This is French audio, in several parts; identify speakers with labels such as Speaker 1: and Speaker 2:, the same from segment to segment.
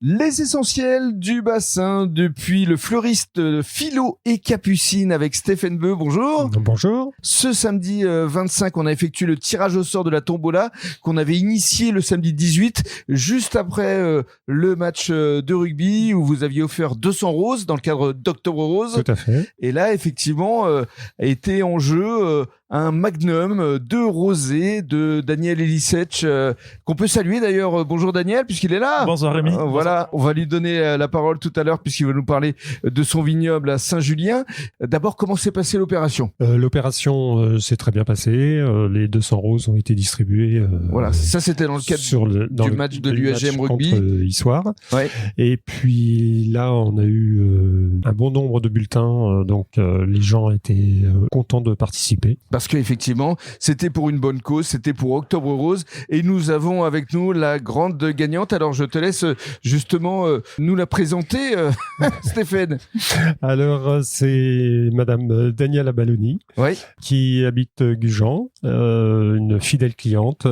Speaker 1: Les essentiels du bassin depuis le fleuriste Philo et Capucine avec Stéphane Beu. Bonjour.
Speaker 2: Bonjour.
Speaker 1: Ce samedi 25, on a effectué le tirage au sort de la tombola qu'on avait initié le samedi 18, juste après le match de rugby où vous aviez offert 200 roses dans le cadre d'Octobre Rose.
Speaker 2: Tout à fait.
Speaker 1: Et là, effectivement, était en jeu un magnum de rosé de Daniel Elisech, qu'on peut saluer d'ailleurs. Bonjour Daniel, puisqu'il est là.
Speaker 3: Bonsoir Rémi.
Speaker 1: Voilà, on va lui donner la parole tout à l'heure puisqu'il va nous parler de son vignoble à Saint-Julien. D'abord, comment s'est passée l'opération ?
Speaker 2: L'opération s'est très bien passée. Les 200 roses ont été distribuées.
Speaker 1: Voilà, ça c'était dans le cadre du match de l'UAGM Rugby.
Speaker 2: Contre Issoire.
Speaker 1: Ouais.
Speaker 2: Et puis là, on a eu un bon nombre de bulletins, donc les gens étaient contents de participer.
Speaker 1: Parce qu'effectivement, c'était pour une bonne cause, c'était pour Octobre Rose. Et nous avons avec nous la grande gagnante. Alors, je te laisse justement nous la présenter, Stéphane.
Speaker 2: Alors, c'est Madame Daniela Balloni,
Speaker 1: oui,
Speaker 2: qui habite Gujan, une fidèle cliente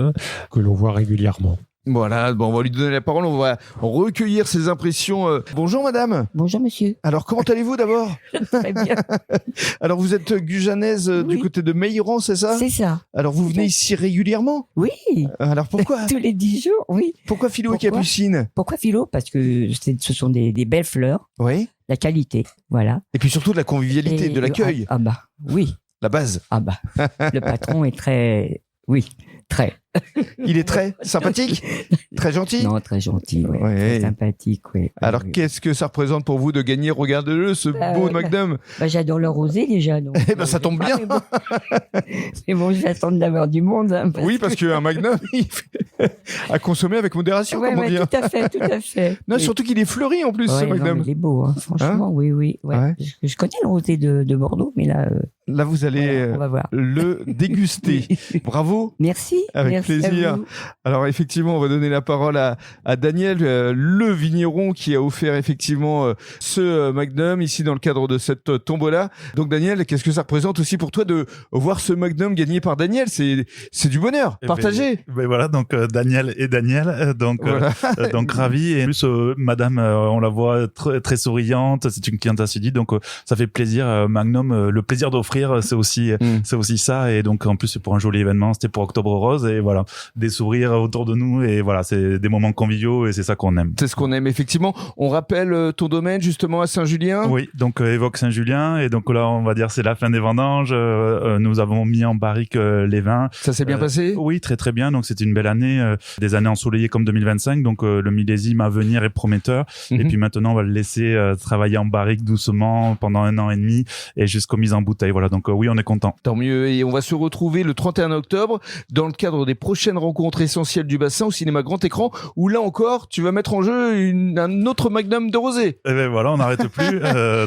Speaker 2: que l'on voit régulièrement.
Speaker 1: Voilà, bon, on va lui donner la parole, on va recueillir ses impressions. Bonjour madame.
Speaker 4: Bonjour monsieur.
Speaker 1: Alors comment allez-vous d'abord ?
Speaker 4: Très bien.
Speaker 1: Alors vous êtes gujanaise du côté de Meilleran, c'est ça ?
Speaker 4: C'est ça.
Speaker 1: Alors vous venez ici régulièrement ?
Speaker 4: Oui.
Speaker 1: Alors pourquoi ?
Speaker 4: Tous les 10 jours, oui.
Speaker 1: Pourquoi Philo et Capucine ?
Speaker 4: Pourquoi Philo ? Parce que ce sont des belles fleurs,
Speaker 1: Oui.
Speaker 4: la qualité, voilà.
Speaker 1: Et puis surtout de la convivialité,
Speaker 4: Et
Speaker 1: de l'accueil.
Speaker 4: Ah bah, oui.
Speaker 1: La base.
Speaker 4: Ah bah, le patron est très... Oui, très.
Speaker 1: Il est très sympathique, très gentil.
Speaker 4: Non, très gentil, ouais.
Speaker 1: Ouais.
Speaker 4: Très sympathique, oui.
Speaker 1: Alors, qu'est-ce que ça représente pour vous de gagner ? Regardez-le, ce beau magnum.
Speaker 4: Bah, j'adore le rosé déjà, donc.
Speaker 1: Eh ben, ça tombe bien.
Speaker 4: C'est bon, je vais attendre d'avoir du monde. Hein,
Speaker 1: Parce qu'un magnum, il fait à consommer avec modération,
Speaker 4: ouais,
Speaker 1: comme on dit.
Speaker 4: tout à fait, tout à fait.
Speaker 1: Non,
Speaker 4: Oui.
Speaker 1: surtout qu'il est fleuri en plus, ce
Speaker 4: Ouais,
Speaker 1: magnum.
Speaker 4: non, il est beau, hein, franchement, oui. Ouais.
Speaker 1: Ouais.
Speaker 4: Je connais le rosé de Bordeaux, mais là,
Speaker 1: Là, vous allez
Speaker 4: on va voir.
Speaker 1: le déguster. Bravo.
Speaker 4: Merci.
Speaker 1: Avec
Speaker 4: merci
Speaker 1: plaisir.
Speaker 4: à vous.
Speaker 1: Alors effectivement, on va donner la parole à Daniel, le vigneron qui a offert effectivement ce magnum ici dans le cadre de cette tombola. Donc Daniel, qu'est-ce que ça représente aussi pour toi de voir ce magnum gagné par Daniel ? C'est du bonheur. Partagé.
Speaker 3: Ben voilà, donc Daniel et Daniel, donc
Speaker 1: Voilà.
Speaker 3: donc ravi. Et en plus, Madame, on la voit très, très souriante. C'est une cliente assidue, donc ça fait plaisir. Magnum, le plaisir d'offrir, c'est aussi ça. Et donc en plus, c'est pour un joli événement. C'était pour Octobre Rose et voilà, des sourires autour de nous et voilà, c'est des moments conviviaux et c'est ça qu'on aime.
Speaker 1: C'est ce qu'on aime effectivement. On rappelle ton domaine justement à Saint-Julien.
Speaker 3: Oui, donc Évoque Saint-Julien et donc là on va dire c'est la fin des vendanges. Nous avons mis en barrique les vins.
Speaker 1: Ça s'est bien passé ?
Speaker 3: Oui, très très bien. Donc c'était une belle année, des années ensoleillées comme 2025. Donc le millésime à venir est prometteur. Et puis maintenant on va le laisser travailler en barrique doucement pendant 1 an et demi et jusqu'aux mises en bouteille. Voilà, donc oui, on est content.
Speaker 1: Tant mieux. Et on va se retrouver le 31 octobre dans le cadre des prochaines rencontres essentielles du bassin au cinéma grand écran où là encore tu vas mettre en jeu un autre magnum de rosé.
Speaker 3: Et ben voilà, on n'arrête plus.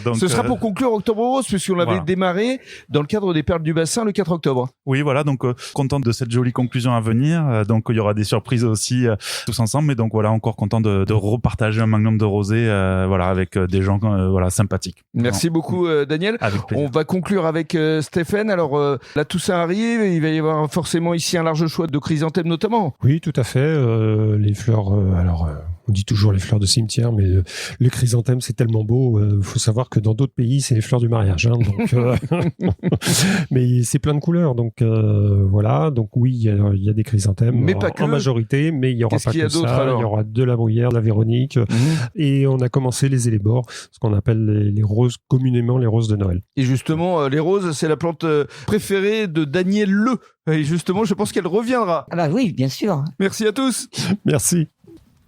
Speaker 3: Donc,
Speaker 1: ce sera pour conclure Octobre Rose puisqu'on l'avait démarré dans le cadre des Perles du Bassin le 4 octobre.
Speaker 3: Oui, voilà, donc content de cette jolie conclusion à venir. Donc il y aura des surprises aussi tous ensemble. Mais donc voilà, encore content de repartager un magnum de rosé voilà, avec des gens voilà, sympathiques.
Speaker 1: Merci beaucoup Daniel.
Speaker 3: Avec plaisir.
Speaker 1: On va conclure avec Stéphane. Alors là tout ça arrive, il va y avoir forcément ici un large choix de chrysanthèmes notamment.
Speaker 2: Oui, tout à fait. Les fleurs, on dit toujours les fleurs de cimetière, mais le chrysanthème, c'est tellement beau. Faut savoir que dans d'autres pays, c'est les fleurs du mariage. Hein, donc, mais c'est plein de couleurs. Donc voilà. Donc oui, il y a des chrysanthèmes
Speaker 1: mais pas que.
Speaker 2: En majorité, mais il y aura pas que ça. Il y aura de la bruyère, de la Véronique. Et on a commencé les élébores, ce qu'on appelle les roses, communément les roses de Noël.
Speaker 1: Et justement, les roses, c'est la plante préférée de Daniel Le. Et justement, je pense qu'elle reviendra.
Speaker 4: Ah bah oui, bien sûr.
Speaker 1: Merci à tous.
Speaker 2: Merci.